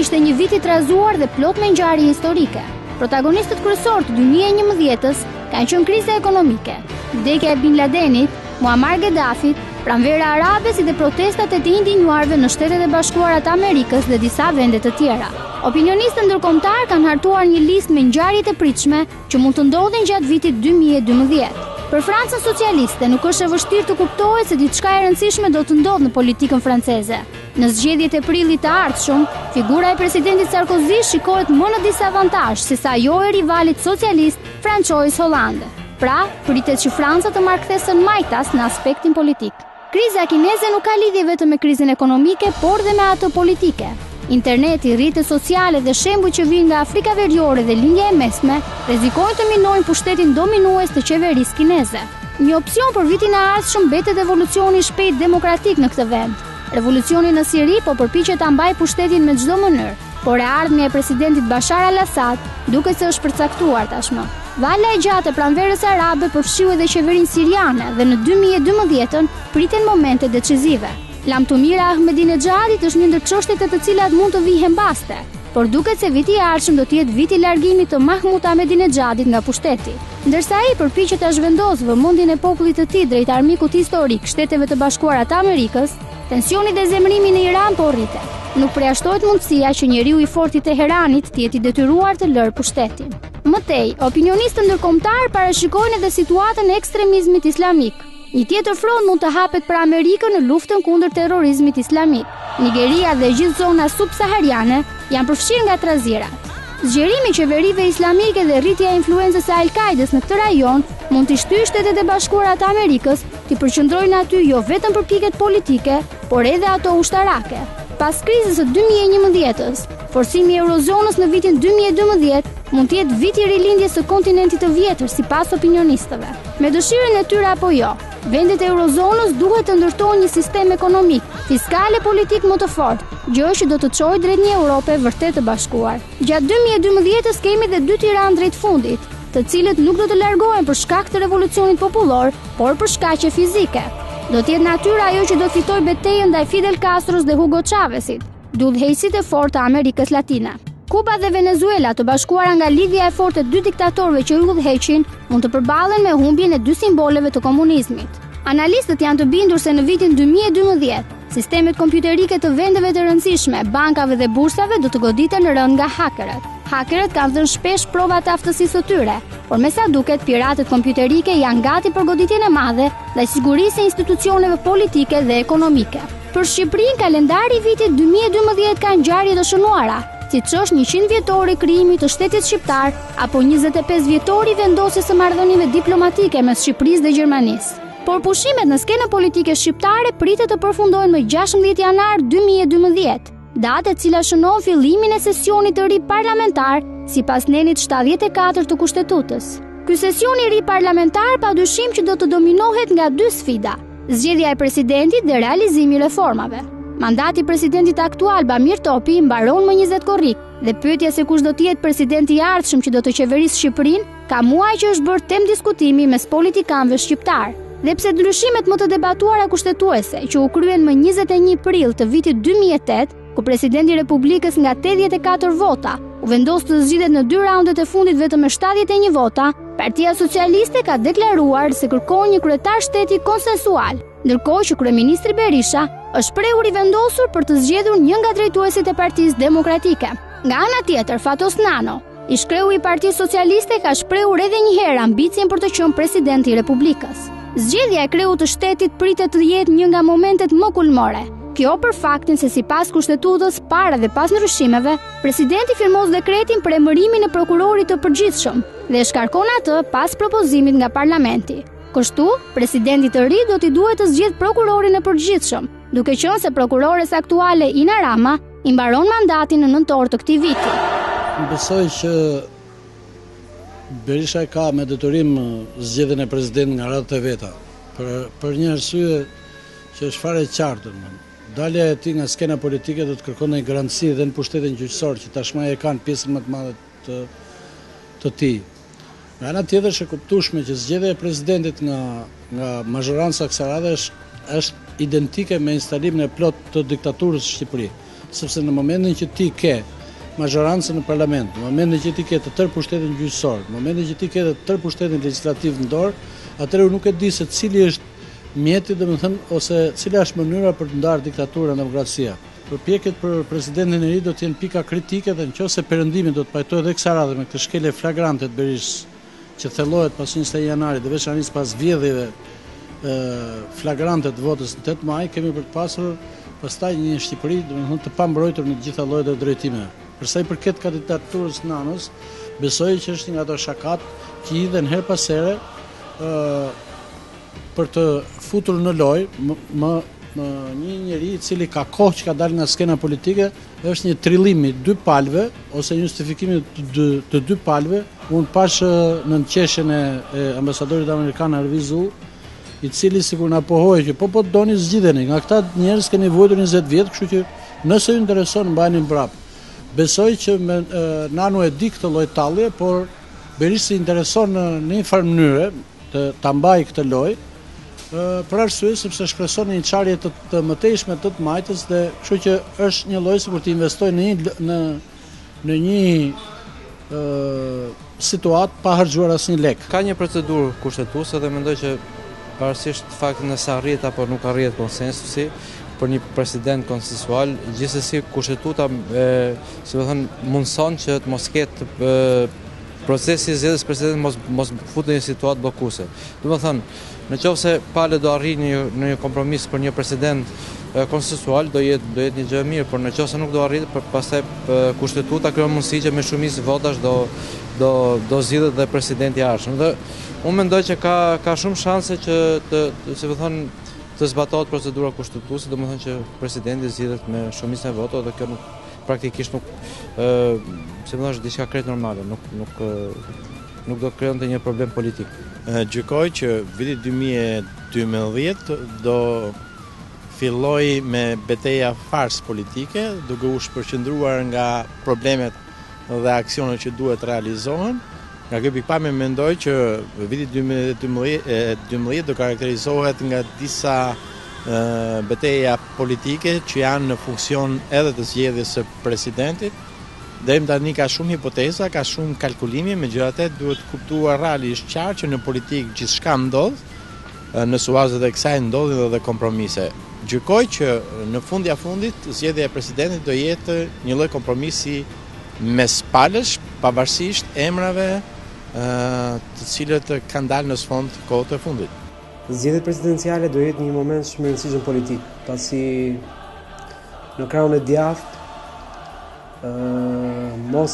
ishte një vit i trazuar dhe plot me ngjarje historike. Protagonistët kryesor të 2011-s kanë qenë kriza ekonomike, vdekja e Bin Ladenit, Muammar Gaddafit, pranvera arabe si dhe protestat e të indinjuarve në Shtetet e Bashkuara të Amerikës dhe disa vende të tjera. Opinionistët ndërkombëtar kanë hartuar një listë me ngjarjet e pritshme që mund të ndodhin gjatë vitit 2012. Për Francën socialiste nuk është e vështirë të kuptohet se diçka e rëndësishme do të ndodhë në politikën franceze. Në zgjedhjet e prillit të ardhshëm, figura e presidentit Sarkozy shikohet më në disavantazh se sa ajo e rivalit socialist François Hollande. Pra, pritet që Franca të marrëkthesën majtas në aspektin politik. Kriza kineze nuk ka lidhje vetëm me krizën ekonomike, por dhe me atë politike. Interneti, rrjetet sociale dhe shembuj që vijnë nga Afrika Veriore dhe lindja e mesme rrezikojnë të minojnë pushtetin dominues të qeverisë kineze. Një opsion për vitin e ardhshëm mbetet evolucioni i shpejt demokratik në këtë vend. Revolucioni në Siri po përpiqet ta mbajë pushtetin me çdo mënyrë, por e ardhmja e presidentit Bashar al-Assad duket se është përcaktuar tashmë. Vala e gjatë e pranverës arabe përfshiu edhe qeverinë siriane dhe në 2012 priten momente decisive. Lamtomira Ahmedinexhadit është një ndër çështjet e të cilat mund të vihen baste, por duket se viti i ardhshëm do të jetë viti i largimit të Mahmoud Ahmedinexhadit nga pushteti. Ndërsa ai përpiqet ta zhvendosë vëmendjen e popullit të tij drejt armikut historik, Shteteve të Bashkuara të Amerikës, tensioni dhe zemrimi në Iran po rritet. Nuk përjashtohet mundësia që njeriu i fortë i Teheranit të jetë i detyruar të lërë pushtetin. Mëtej, opinionistët ndërkombëtar parashikojnë edhe situatën e ekstremizmit islamik. Një tjetër front mund të hapet për Amerikën në luftën kundër terrorizmit islamik. Nigeria dhe gjithë zona subsahariane janë përfshirë nga trazirat. Zgjerimi i qeverive islamike dhe rritja e influencës së Al-Qaedas në këtë rajon mund të shtyjë Shtetet e Bashkuara të Amerikës të përqendrojnë aty jo vetëm për pikët politike, por edhe ato ushtarake. Pas krizës së 2011-s, forcimi i eurozonës në vitin 2012 mund të jetë viti i rilindjes së kontinentit të vjetër sipas opinionistëve. Me dëshirën e tyre apo jo, vendet e eurozonës duhet të ndërtojnë një sistem ekonomik, fiskal e politik më të fortë, gjë që do të çojë drejt një Europe vërtet të bashkuar. Gjatë 2012-s kemi dhe dy tiranë drejt fundit, të cilët nuk do të largohen për shkak të revolucionit popullor, por për shkaqe fizike. Do të jetë natyra ajo që do të fitojë betejën ndaj Fidel Castros dhe Hugo Chávezit, udhëheqësit e fortë të Amerikës Latine. Kuba dhe Venezuela, të bashkuara nga lidhja e fortë e dy diktatorëve që udhëheqin, mund të përballen me humbjen e dy simboleve të komunizmit. Analistët janë të bindur se në vitin 2012, sistemet kompjuterike të vendeve të rëndësishme, bankave dhe bursave do të goditen rënd nga hakerët. Hakerët kanë dhënë shpesh prova të aftësisë së tyre, por me sa duket piratët kompjuterike janë gati për goditjen e madhe ndaj sigurisë së institucioneve politike dhe ekonomike. Për Shqipërinë, kalendari i vitit 2012 ka ngjarje të shënuara, siç është 100 vjetori krijimit të shtetit shqiptar apo 25 vjetori vendosjes së marrëdhënieve diplomatike mes Shqipërisë dhe Gjermanisë. Por pushimet në skenën politike shqiptare pritet të përfundojnë më 16 janar 2012, datë e cila shënon fillimin e sesionit të ri parlamentar sipas nenit 74 të Kushtetutës. Ky sesion i ri parlamentar padyshim që do të dominohet nga dy sfida: zgjedhja e presidentit dhe realizimi i reformave. Mandati i presidentit aktual Bamir Topi mbaron më 20 korrik dhe pyetja se kush do të jetë presidenti i ardhshëm që do të qeverisë Shqipërinë ka muaj që është bërë temë diskutimi mes politikanëve shqiptar. Dhe pse ndryshimet më të debatuara kushtetuese që u kryen më 21 prill të vitit 2008, ku presidenti i Republikës nga 84 vota u vendos të zgjidhet në 2 raundet e fundit vetëm me 71 vota, Partia Socialiste ka deklaruar se kërkon një kryetar shteti konsensual, ndërkohë që kryeministri Berisha është prehur i vendosur për të zgjedhur një nga drejtuesit e Partisë Demokratike. Nga ana tjetër, Fatos Nano, ish kreu i Partisë Socialiste, ka shprehur edhe një herë ambicien për të qenë presidenti i Republikës. Zgjedhja e kreut të shtetit pritet të jetë një nga momentet më kulmore. Kjo për faktin se sipas Kushtetutës, para dhe pas ndryshimeve, presidenti firmos dekretin për emërimin e prokurorit të përgjithshëm dhe shkarkon atë pas propozimit nga parlamenti. Kështu, presidenti të ri do t'i duhet të zgjedh prokurorin e përgjithshëm, duke qenë se prokurores aktuale Ina Rama i mbaron mandatin në nëntor të këtij viti. Besoj që Berisha ka me detyrim zgjedhjen e presidentit nga radhët e veta, për një arsye që është fare e qartë. Dalja e tij nga skena politike do të kërkon një garanci dhe në pushtetin gjyqësor që tashmë e kanë pjesën më të madhe të tij. Nga ana tjetër është e kuptueshme që zgjedhja e presidentit nga mazhoranca kësaj radhe është identike me instalimin e plot të diktaturës në Shqipëri. sepse në momentin që ti ke mazhorancën në parlament, në momentin që ti ke të tërë pushtetin gjyqësor, në momentin që ti ke të tërë pushtetin legjislativ në dorë, atëherë nuk e di se cili është mjeti, domethënë, ose cila është mënyra për të ndarë diktaturën dhe demokracia. Përpjekjet për presidentin e ri do të jenë pika kritike dhe nëse Perëndimi do të pajtojë edhe kësaj radhe me këtë shkelje flagrante të Berishës, që thellohet pas 21 janarit dhe veçanërisht pas vjedhjeve flagrante të votës në 8 maj, kemi për të pasur pastaj një Shqipëri, domethënë, të pambrojtur në të gjitha llojet e drejtimeve. Për sa i përket kandidaturës Nanos, besoj që është një nga ato shakat që hidhen her pas here për të futur në lojë një njeri i cili ka kohë që ka dalë nga skena politike, është një trillim i dy palëve ose një justifikim të dy palëve. Unë pash në qeshjen e ambasadorit amerikan Arvizu, i cili sikur na pohoi që po doni zgjidheni, nga këta njerëz keni vuajtur 20 vjet, kështu që nëse ju intereson mbajeni mbrapa. Besoj që Nano e di këtë lloj tallje, por Berisha intereson në një farë mënyre ta mbajë këtë lojë, për arsye sepse shpreson një çarje të mëtejshme të majtës dhe kështu që është një lloj sikur të investojë në një situatë pa harxuar asnjë lek. Ka një procedurë kushtetuese dhe mendoj që pavarësisht faktit nëse arrihet apo nuk arrihet konsensusi për një president konsensual, gjithsesi kushtetuta mundson që të mos ketë procesi i zgjedhjes presidentit mos futet në një situatë bllokuese. Domethënë, nëse palët do arrijnë në një kompromis për një president konsensual, do jetë një gjë e mirë, por nëse nuk do arrijë, pastaj kushtetuta krijon mundësi që me shumicë votash do zgjidhet dhe presidenti i ardhshëm. Dhe unë mendoj që ka shumë shanse që të zbatohet procedura kushtetuese, domethënë që presidenti zgjidhet me shumicën e votave dhe kjo praktikisht nuk është diçka krejt normale, nuk do krijonte një problem politik. Gjykoj që viti 2012 do filloj me betejë fars politike, duke u shpërqendruar nga problemet dhe aksionet që duhet realizohen. Nga kjo pikpamje mendoj që viti 2012 do karakterizohet nga disa betejë politike që janë në funksion edhe të zgjedhjes së presidentit. Deri tani ka shumë hipoteza, ka shumë kalkulimi, megjithatë duhet kuptuar realisht qartë që në politikë gjithçka ndodh, në suazet e kësaj ndodhin edhe kompromise. Gjykoj që në fundja fundit zgjedhja e presidentit do jetë një lloj kompromisi mes palësh, pavarësisht emrave të cilët kanë dalë në sfond kohët e fundit. Zgjedhjet presidenciale do jetë një moment shumë i rëndësishëm politik, pasi në krahun e djathtë mos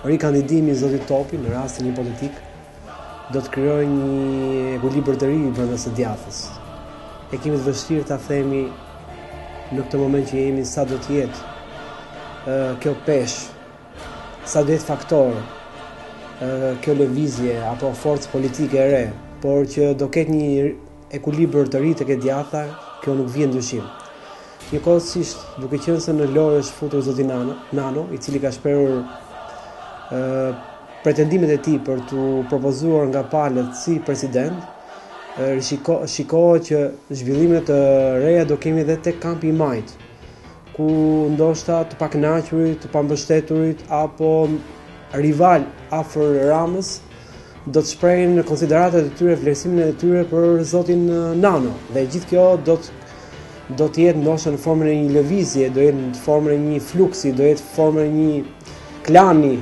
rikandidimi i zotit Topi në rastin hipotetik do të krijojë një ekuilibër të ri brenda së djathës. E kemi të vështirë ta themi në këtë moment që jemi sa do të jetë kjo peshë, sa do jetë faktor kjo lëvizje apo forcë politike e re, por që do ketë një ekuilibër të ri tek e djatha, kjo nuk vjen dyshim. Njëkohësisht, duke qenë se në lojë është futur zoti Nano, i cili ka shprehur pretendimet e tij për të propozuar nga palët si president, shikohet që zhvillimet të reja do kemi edhe tek kampi i majt, ku ndoshta të pakënaqurit, të pambështeturit apo rival afër Ramës do të shprehin konsideratat e tyre, vlerësimin e tyre për zotin Nano, dhe gjithë kjo do të jetë ndoshta në formën e një lëvizje, do jetë në formën e një fluksi, do jetë në formën e një klani.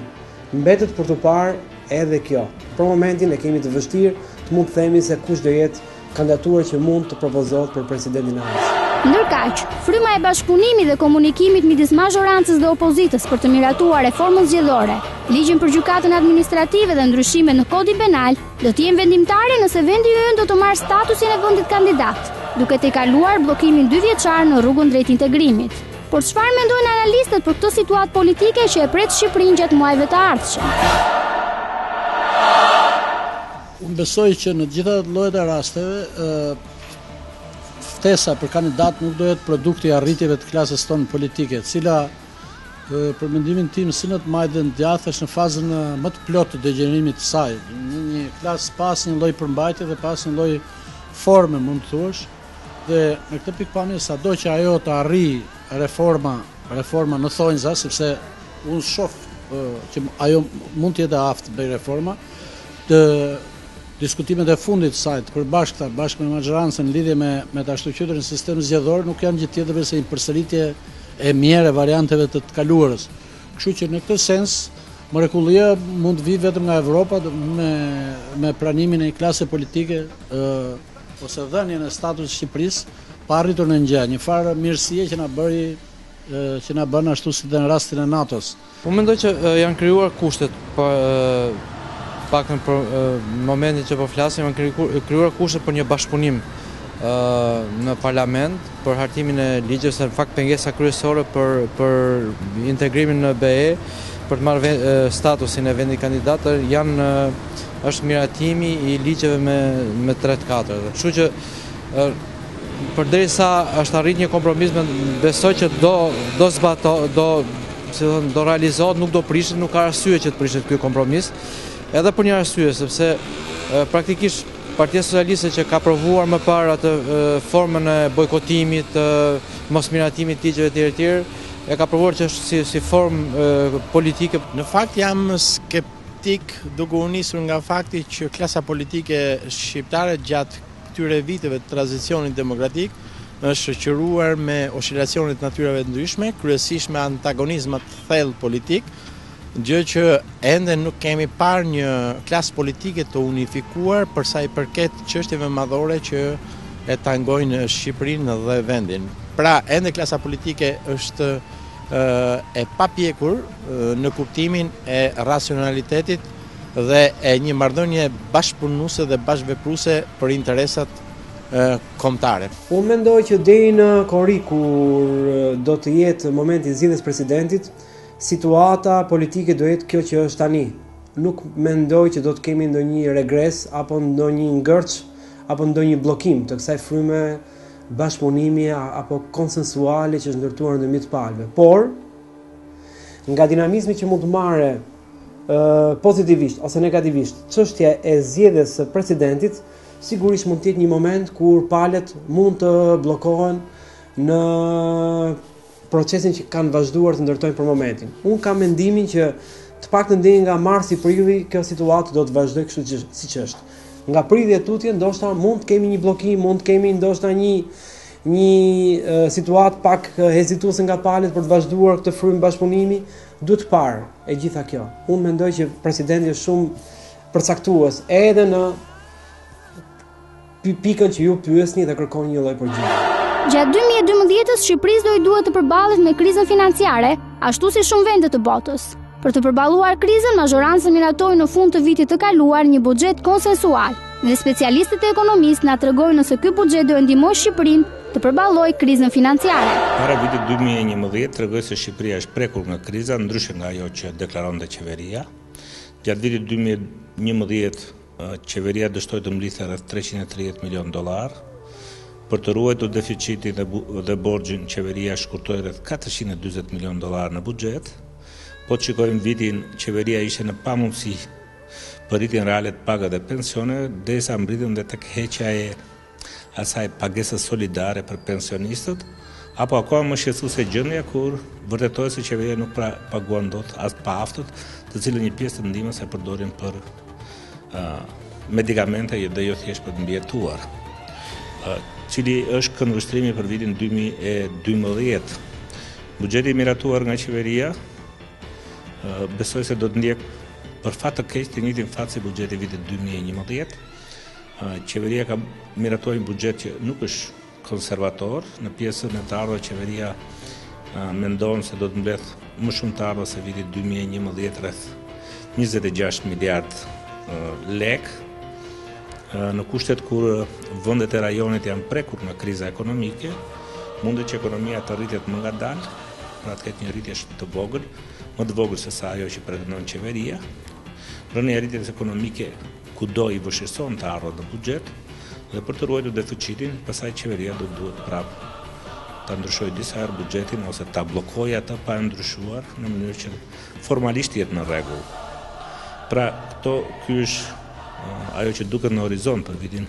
Mbetet për të parë edhe kjo. Për momentin e kemi të vështirë të mund të themi se kush do jetë kandidatura që mund të propozohet për presidentin e ardhshëm. Ndërkaq, fryma e bashkëpunimit dhe komunikimit midis mazhorancës dhe opozitës për të miratuar reformën zgjedhore, ligjin për gjykatën administrative dhe ndryshime në kodin penal do të jenë vendimtare nëse vendi ynë do të marrë statusin e vendit kandidat, duke të kaluar bllokimin 2 vjeçar në rrugën drejt integrimit. Por çfarë mendojnë analistët për këtë situatë politike që e pret Shqipërinë gjatë muajve të ardhshëm? Unë besoj që në gjitha llojet e rasteve ftesa për kandidat nuk do jetë produkti i arritjeve të klasës tonë politike, cila për mendimin tim si në të majtë dhe në djathë është në fazën më të plotë të degenerimit të saj. Një klasë pas një lloj përmbajtje dhe pas një lloj forme, mund të thuash, dhe në këtë pikpamje sado që ajo të arrijë reforma reforma në thonjza, sepse unë shoh që ajo mund të jetë aftë bëj reforma. Të diskutimet e fundit saj të përbashkëta bashkë me maxhorancën në lidhje me të ashtuqytur në sistem zgjedhor nuk janë gjë tjetër se një përsëritje e mirë e varianteve të kaluarës. Kështu që në këtë sens mrekullia mund të vijë vetëm nga Evropa me pranimin e një klase politike ose dhënien e statusit të Shqipërisë pa arritur në gjë, një farë mirësie që na bën ashtu si në rastin e NATO-s. Unë mendoj që janë krijuar kushtet pak në momentin që po flasim, janë krijuar kushtet për një bashkëpunim në parlament për hartimin e ligjit, se në fakt pengesa kryesore për integrimin në BE, për të marrë statusin e vendit kandidat, është miratimi i ligjeve me 3-4. Kështu që përderisa është arrit një kompromis, besoj që do realizohet, nuk do prishet, nuk ka arsye që të prishet ky kompromis, edhe për një arsye, sepse praktikisht Partia Socialiste që ka provuar më parë atë formën e bojkotimit, mosmiratimit të ligjeve të tjerë, e ka provuar që është si formë politike. Në fakt jam skeptik duke u nisur nga fakti që klasa politike shqiptare gjatë këtyre viteve të tranzicionit demokratik është shoqëruar me oscilacione të natyrave të ndryshme, kryesisht me antagonizma të thellë politik, gjë që ende nuk kemi parë një klasë politike të unifikuar për sa i përket çështjeve madhore që e tangojnë Shqipërinë dhe vendin. Pra, ende klasa politike është e papjekur në kuptimin e racionalitetit dhe e një marrëdhënie bashkëpunuese dhe bashkëvepruese për interesat kombëtare. Unë mendoj që deri në Korri kur do të jetë momenti i zgjedhjes presidentit, situata politike do jetë kjo që është tani. Nuk mendoj që do të kemi ndonjë regres apo ndonjë ngërç apo ndonjë bllokim të kësaj fryme bashkëpunimi apo konsensuale që është ndërtuar ndërmjet palëve. Por nga dinamizmi që mund të marrë pozitivisht ose negativisht çështja e zgjedhjes së presidentit, sigurisht mund të jetë një moment kur palët mund të bllokohen në procesin që kanë vazhduar të ndërtojnë për momentin. Unë kam mendimin që të paktën deri nga marsi-prilli kjo situatë do të vazhdojë kështu siç është. Nga prilli e tutje ndoshta mund të kemi një bllokim, mund të kemi ndoshta një situatë pak hezituese nga palët për të vazhduar këtë frymë bashkëpunimi. Duhet parë e gjitha kjo. Unë mendoj që presidenti është shumë përcaktues edhe në pikën që ju pyesni dhe kërkoni një lloj përgjigje. Gjatë 2012-s Shqipërisë do i duhet të përballet me krizën financiare, ashtu si shumë vende të botës. Për të përballuar krizën, maxhorancën miratoi në fund të vitit të kaluar një buxhet konsensual, dhe specialistët e ekonomisë na tregojnë nëse ky buxhet do e ndihmojë Shqipërinë të përballojë krizën financiare. Para vitit 2011 tregoi se Shqipëria është prekur nga kriza, ndryshe nga ajo që deklaronte qeveria. Gjatë vitit 2011 qeveria dështoi të mblidhte rreth $330 milion. Për të ruajtur deficitin dhe borxhin, qeveria shkurtoi rreth $440 milion në buxhet. Po të shikojmë vitin, qeveria ishte në pamundësi për rritjen reale të pagave dhe pensione, derisa mbritën dhe tek heqja e asaj pagesës solidare për pensionistët, apo akoma më shqetësuese gjendja kur vërtetohet se qeveria nuk paguan dot as paaftët, të cilën një pjesë të ndihmës e përdorin për medikamente dhe jo thjesht për të mbijetuar. Cili është këndvështrimi për vitin 2012. Buxheti miratuar nga qeveria besoj se do të ndjek për fat të keq të njëjtin fat si buxheti vitit 2011. Qeveria ka miratuar një buxhet që nuk është konservator. Në pjesën e të ardhurave qeveria mendon se do të mbledh më shumë të ardhurë se vitit 2011 rreth 26 miliard lek. Në kushtet kur vendet e rajonit janë prekur nga kriza ekonomike, mundet që ekonomia të rritet më ngadalë, pra të ketë një rritje të vogël, më të vogël se sa ajo që pretendon qeveria. Rënia e rritjes ekonomike kudo i vështirëson të ardhurat në buxhet, dhe për të ruajtur deficitin, pastaj qeveria do duhet prapë ta ndryshojë disa herë buxhetin ose ta bllokojë atë pa e ndryshuar në mënyrë që formalisht jetë në rregull. Pra, ky është ajo që duket në horizont për vitin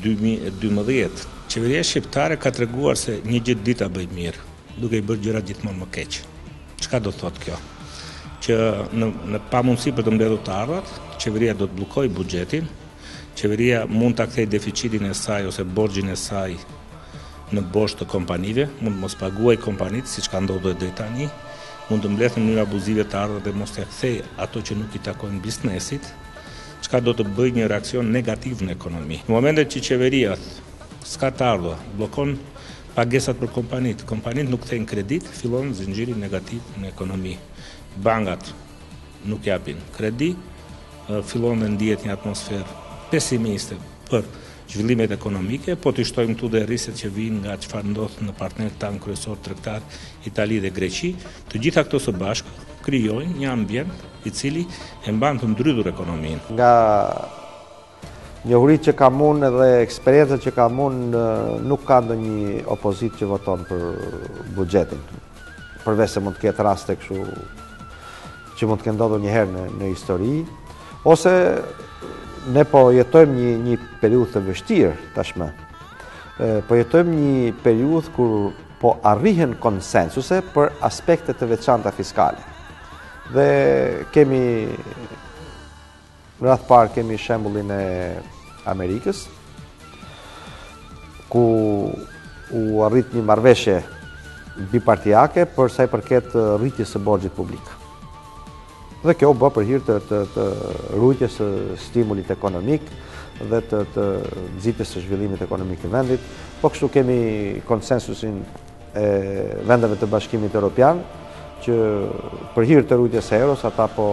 2012. Qeveria shqiptare ka treguar se një gjithë ditë ta bëj mirë. duke i bërë gjërat gjithmonë më keq. Çka do thotë kjo? Që në pamundësi për të mbledhur të ardhurat, qeveria do të bllokojë buxhetin, qeveria mund ta kthejë deficitin e saj ose borxhin e saj në bosh të kompanive, mund të mos paguajë kompanitë siç ka ndodhur deri tani, mund të mbledhë në mënyrë abuzive të ardhurat dhe mos t'ia kthejë ato që nuk i takojnë biznesit, çka do të bëjë një reaksion negativ në ekonomi. Në momentet që qeveria s'ka të ardhur, bllokon pagesat për kompanitë nuk kthejnë kredit, fillon zinxhiri negativ në ekonomi. Bankat nuk japin kredi, fillon dhe ndihet një atmosferë pesimiste për zhvillimet ekonomike, po të shtojmë këtu dhe rriset që vijnë nga çfarë ndodh në partnerët tanë kryesor tregtar, Itali dhe Greqi, të gjitha këto së bashku krijojnë një ambient i cili e mban të ndrydhur ekonominë. Nga njohuritë që kam unë dhe eksperiencat që kam unë, nuk ka ndonjë opozit që voton për buxhetin. Përveç se mund të ketë raste kështu që mund të kenë ndodhur një herë në histori, ose ne po jetojmë një periudhë të vështirë tashmë. Po jetojmë një periudhë kur po arrihen konsensuse për aspekte të veçanta fiskale. Dhe kemi në radh parë kemi shembullin e Amerikës, ku u arrit një marrëveshje bipartijake për sa i përket rritjes së borxhit publik. Dhe kjo bë për hir të rrugës së stimulit ekonomik dhe të nxitjes së zhvillimit ekonomik të vendit. Po kështu kemi konsensusin e vendeve të Bashkimit Evropian që për hir të rrugës së euros ata po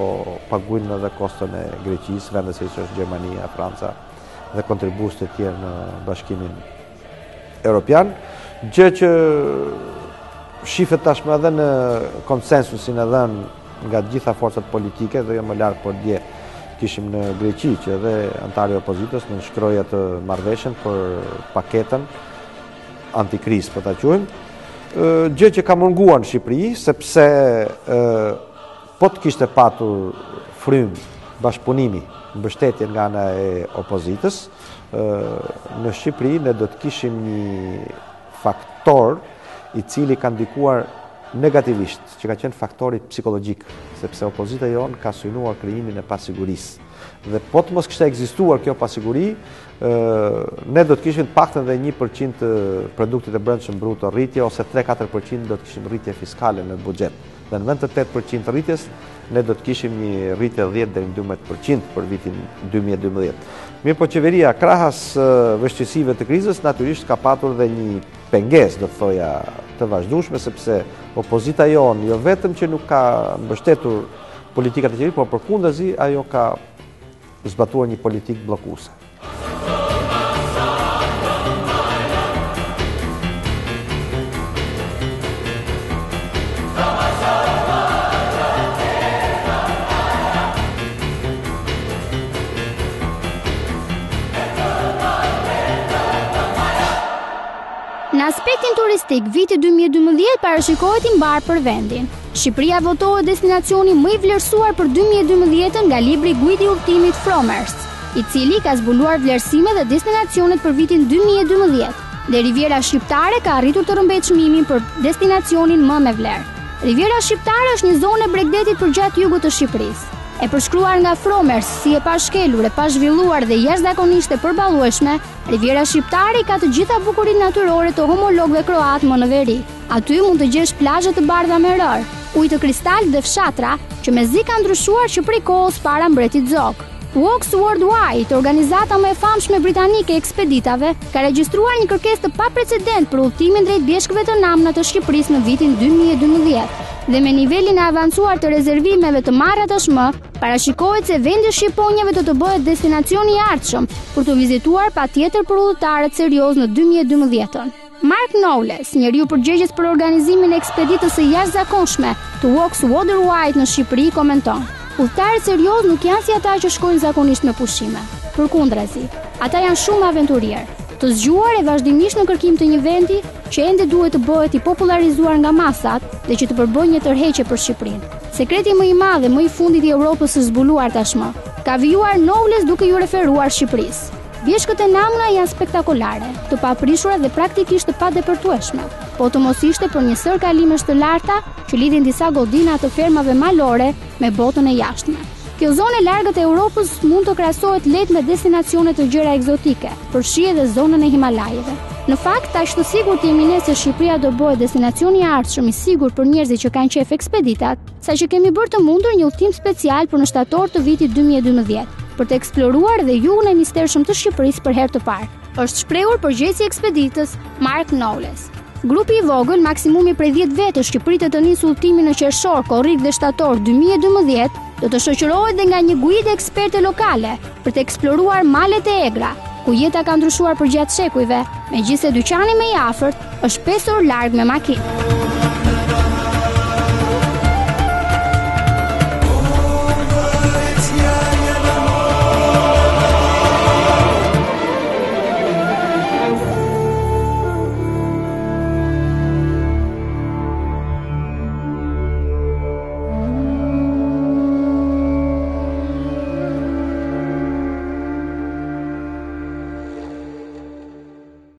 paguajnë edhe koston e Greqisë, vende si është Gjermania, Franca dhe kontribues të tjerë në Bashkimin Evropian, gjë që shifet tashmë edhe në konsensusin edhe nga gjitha forcat politike dhe jo më larg por dje kishim në Greqi që edhe antarë opozitës në shkroja të marrëveshjen për paketën antikrizë, po ta quajmë, gjë që ka munguar në Shqipëri sepse po të kishte patur frym bashkëpunimi, mbështetje nga ana e opozitës, në Shqipëri ne do të kishim një faktor i cili ka ndikuar negativisht, që ka qenë faktori psikologjik, sepse opozita jonë ka synuar krijimin e pasigurisë. Dhe po të mos kishte ekzistuar kjo pasiguri, ne do të kishim paktën dhe 1% të produktit të brendshëm bruto rritje, ose 3-4% do të kishim rritje fiskale në buxhet. Dhe në vend të 8% rritjes, ne do të kishim një rritje 10 deri në 12% për vitin 2012. Mirë po qeveria krahas vështirësive të krizës natyrisht ka patur dhe një pengesë, do të thoja, të vazhdueshme, sepse opozita jonë jo vetëm që nuk ka mbështetur politikat e qeverisë, por përkundazi ajo ka zbatuar një politikë bllokuese. Në aspektin turistik, viti 2012 parashikohet i mbar për vendin. Shqipëria votohet destinacioni më i vlerësuar për 2012 nga libri Guidi i udhëtimit Fromers, i cili ka zbuluar vlerësimet dhe destinacionet për vitin 2012. Dhe Riviera Shqiptare ka arritur të rrëmbejë çmimin për destinacionin më me vlerë. Riviera Shqiptare është një zonë e Bregdetit përgjatë jugut të Shqipërisë. E përshkruar nga Fromers si e pashkelur, e pazhvilluar dhe jashtëzakonisht e përballueshme, Riviera Shqiptare ka të gjitha bukurinë natyrore të homologëve kroat më në veri. Aty mund të gjesh plazhe të bardha me rër, ujë të kristal dhe fshatra që mezi kanë ndryshuar që prej kohës para mbretit Zog. Walks Worldwide, organizata më e famshme britanike e ekspeditave, ka regjistruar një kërkesë të paprecedent për udhëtimin drejt bjeshkëve të namna të Shqipërisë në vitin 2012. Dhe me nivelin e avancuar të rezervimeve të marra tashmë, parashikohet se vendi shqiponjave do të bëhet destinacioni i ardhshëm për të vizituar patjetër për udhëtarët serioz në 2012. Mark Knowles, njeriu përgjegjës për organizimin e ekspeditës së jashtëzakonshme të Walks Worldwide në Shqipëri, komenton: udhëtarët serioz nuk janë si ata që shkojnë zakonisht me pushime. Përkundrazi, ata janë shumë aventurierë, të zgjuar e vazhdimisht në kërkim të një vendi që ende duhet të bëhet i popularizuar nga masat dhe që të përbëjë një tërheqje për Shqipërinë. Sekreti më i madh dhe më i fundit i Europës së zbuluar tashmë, ka vijuar Knowles duke ju referuar Shqipërisë. Bjeshkët e namuna janë spektakolare, të paprishura dhe praktikisht të padepërtueshme, po të mos ishte për një sër kalimesh të larta që lidhin disa godina të fermave malore me botën e jashtme. Kjo zonë e largët e Europës mund të krahasohet lehtë me destinacione të gjëra egzotike, përfshi edhe zonën e Himalajeve. Në fakt, aq të sigurt jemi ne se Shqipëria do bëhet destinacioni i ardhshëm i sigurt për njerëzit që kanë qef ekspeditat, saqë kemi bërë të mundur një udhtim special për në shtator të vitit 2012, për të eksploruar dhe jugun e mistershëm të Shqipërisë për herë të parë. Është shprehur përgjegjësi i ekspeditës Mark Knowles. Grupi i vogël, maksimumi prej 10 vetësh që pritet të nisë udhtimin në qershor, korrik dhe shtator 2012, do të shoqërohet dhe nga një guide eksperte lokale për të eksploruar malet e Egra, ku jeta ka ndryshuar përgjatë shekujve, megjithëse dyqani më i afërt është 5 orë larg me makinë.